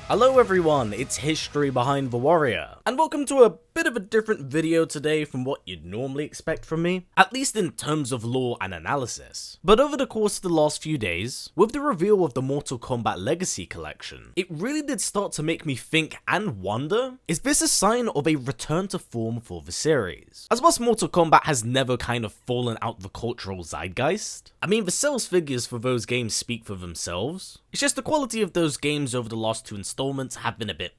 Hello everyone, it's History Behind the Warrior, and welcome to a bit of a different video today from what you'd normally expect from me, at least in terms of lore and analysis. But over the course of the last few days, with the reveal of the Mortal Kombat Legacy Collection, it really did start to make me think and wonder, is this a sign of a return to form for the series? As whilst Mortal Kombat has never kind of fallen out the cultural zeitgeist, I mean the sales figures for those games speak for themselves. It's just the quality of those games over the last two installments have been a bit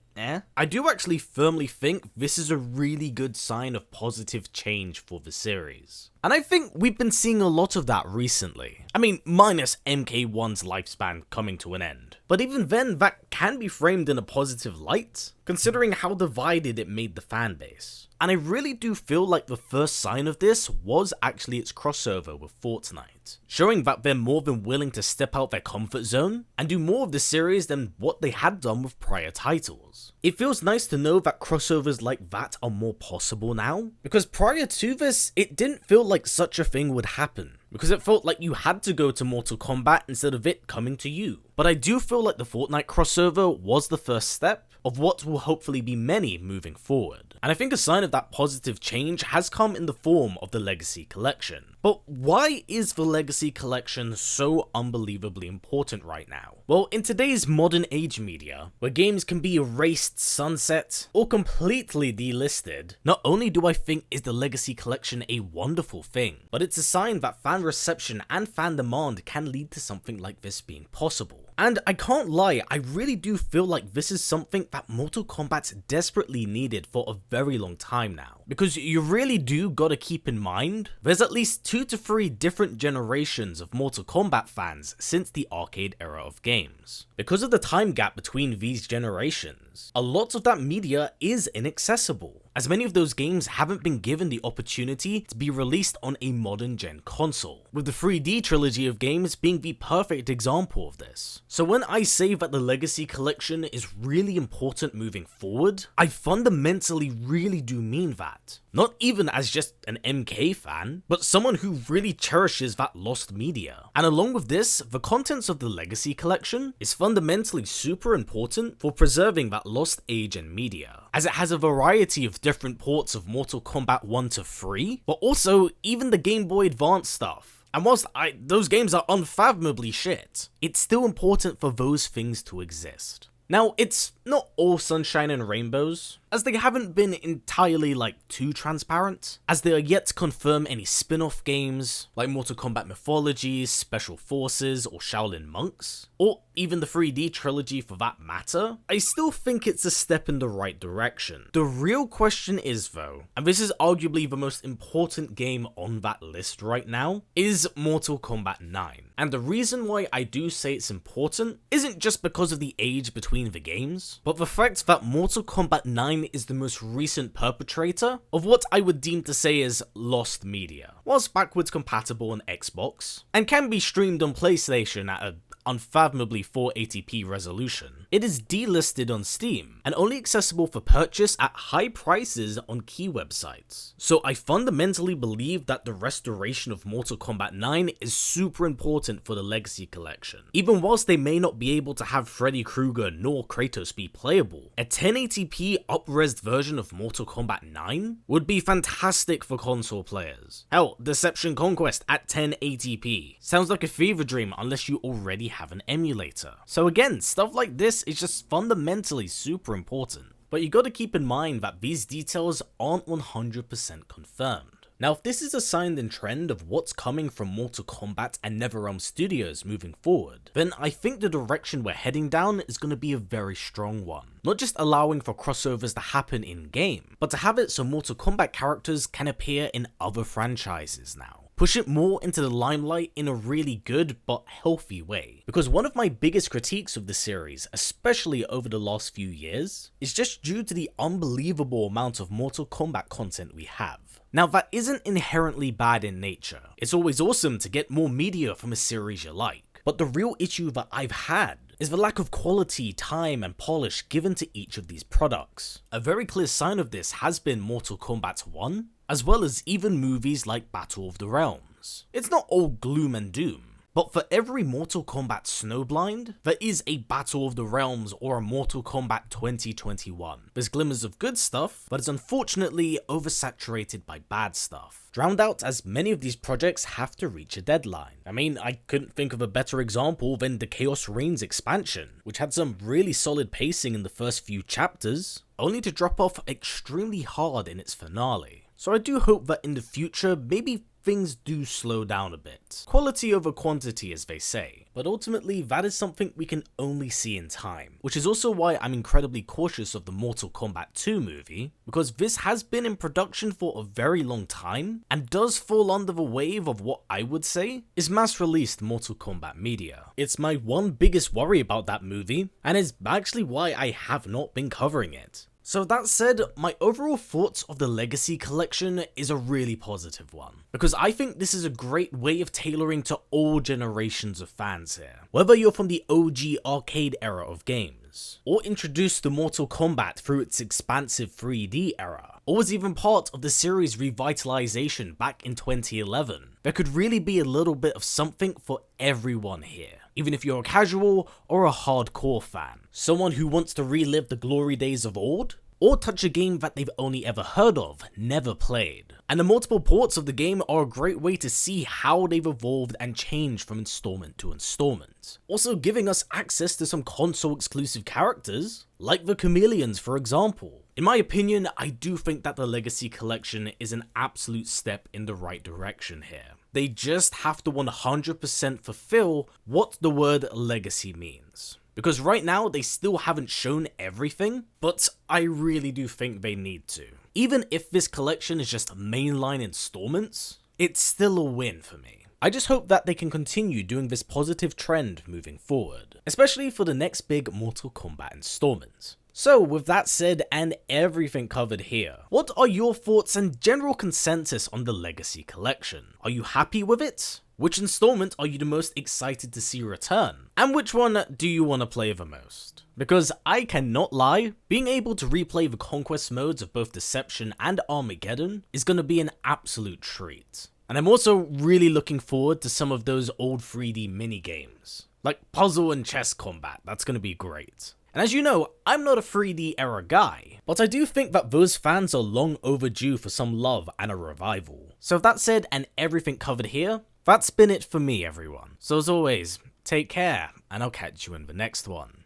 I do actually firmly think this is a really good sign of positive change for the series. And I think we've been seeing a lot of that recently. I mean, minus MK1's lifespan coming to an end. But even then, that can be framed in a positive light, considering how divided it made the fanbase. And I really do feel like the first sign of this was actually its crossover with Fortnite, showing that they're more than willing to step out their comfort zone and do more of the series than what they had done with prior titles. It feels nice to know that crossovers like that are more possible now, because prior to this, it didn't feel like such a thing would happen, because it felt like you had to go to Mortal Kombat instead of it coming to you. But I do feel like the Fortnite crossover was the first step of what will hopefully be many moving forward. And I think a sign of that positive change has come in the form of the Legacy Collection. But why is the Legacy Collection so unbelievably important right now? Well, in today's modern age media, where games can be erased, sunset, or completely delisted, not only do I think is the Legacy Collection a wonderful thing, but it's a sign that fan reception and fan demand can lead to something like this being possible. And I can't lie, I really do feel like this is something that Mortal Kombat desperately needed for a very long time now. Because you really do gotta keep in mind, there's at least 2 to 3 different generations of Mortal Kombat fans since the arcade era of games. Because of the time gap between these generations, a lot of that media is inaccessible, as many of those games haven't been given the opportunity to be released on a modern gen console, with the 3D trilogy of games being the perfect example of this. So when I say that the Legacy Collection is really important moving forward, I fundamentally really do mean that. Not even as just an MK fan, but someone who really cherishes that lost media. And along with this, the contents of the Legacy Collection is fundamentally super important for preserving that lost age and media, as it has a variety of different ports of Mortal Kombat 1 to 3, but also even the Game Boy Advance stuff. And whilst those games are unfathomably shit, it's still important for those things to exist. Now, it's not all sunshine and rainbows, as they haven't been entirely too transparent, as they are yet to confirm any spin-off games like Mortal Kombat Mythologies, Special Forces, or Shaolin Monks, or even the 3D trilogy for that matter. I still think it's a step in the right direction. The real question is though, and this is arguably the most important game on that list right now, is Mortal Kombat 9. And the reason why I do say it's important isn't just because of the age between the games, but the fact that Mortal Kombat 9 is the most recent perpetrator of what I would deem to say is lost media, whilst backwards compatible on Xbox, and can be streamed on PlayStation at an unfathomably 480p resolution. It is delisted on Steam, and only accessible for purchase at high prices on key websites. So I fundamentally believe that the restoration of Mortal Kombat 9 is super important for the Legacy Collection. Even whilst they may not be able to have Freddy Krueger nor Kratos be playable, a 1080p up-resed version of Mortal Kombat 9 would be fantastic for console players. Hell, Deception Conquest at 1080p sounds like a fever dream unless you already have an emulator. So again, stuff like this is just fundamentally super important. But you gotta keep in mind that these details aren't 100% confirmed. Now, if this is a sign and trend of what's coming from Mortal Kombat and NetherRealm Studios moving forward, then I think the direction we're heading down is going to be a very strong one. Not just allowing for crossovers to happen in-game, but to have it so Mortal Kombat characters can appear in other franchises now. Push it more into the limelight in a really good but healthy way. Because one of my biggest critiques of the series, especially over the last few years, is just due to the unbelievable amount of Mortal Kombat content we have. Now, that isn't inherently bad in nature. It's always awesome to get more media from a series you like. But the real issue that I've had is the lack of quality, time, and polish given to each of these products. A very clear sign of this has been Mortal Kombat 1, as well as even movies like Battle of the Realms. It's not all gloom and doom. But for every Mortal Kombat Snowblind, there is a Battle of the Realms or a Mortal Kombat 2021. There's glimmers of good stuff, but it's unfortunately oversaturated by bad stuff, drowned out as many of these projects have to reach a deadline. I mean, I couldn't think of a better example than the Chaos Reigns expansion, which had some really solid pacing in the first few chapters, only to drop off extremely hard in its finale. So I do hope that in the future, maybe things do slow down a bit. Quality over quantity, as they say. But ultimately, that is something we can only see in time, which is also why I'm incredibly cautious of the Mortal Kombat 2 movie, because this has been in production for a very long time, and does fall under the wave of what I would say is mass-released Mortal Kombat media. It's my one biggest worry about that movie, and is actually why I have not been covering it. So that said, my overall thoughts of the Legacy Collection is a really positive one, because I think this is a great way of tailoring to all generations of fans here. Whether you're from the OG arcade era of games, or introduced to Mortal Kombat through its expansive 3D era, or was even part of the series revitalization back in 2011, there could really be a little bit of something for everyone here. Even if you're a casual or a hardcore fan, someone who wants to relive the glory days of old, or touch a game that they've only ever heard of, never played. And the multiple ports of the game are a great way to see how they've evolved and changed from installment to installment. Also giving us access to some console exclusive characters, like the Chameleons for example. In my opinion, I do think that the Legacy Collection is an absolute step in the right direction here. They just have to 100% fulfill what the word legacy means. Because right now, they still haven't shown everything, but I really do think they need to. Even if this collection is just mainline installments, it's still a win for me. I just hope that they can continue doing this positive trend moving forward, especially for the next big Mortal Kombat installment. So with that said and everything covered here, what are your thoughts and general consensus on the Legacy Collection? Are you happy with it? Which installment are you the most excited to see return? And which one do you want to play the most? Because I cannot lie, being able to replay the conquest modes of both Deception and Armageddon is going to be an absolute treat. And I'm also really looking forward to some of those old 3D minigames, like puzzle and chess combat. That's going to be great. And as you know, I'm not a 3D era guy, but I do think that those fans are long overdue for some love and a revival. So with that said and everything covered here, that's been it for me everyone. So as always, take care and I'll catch you in the next one.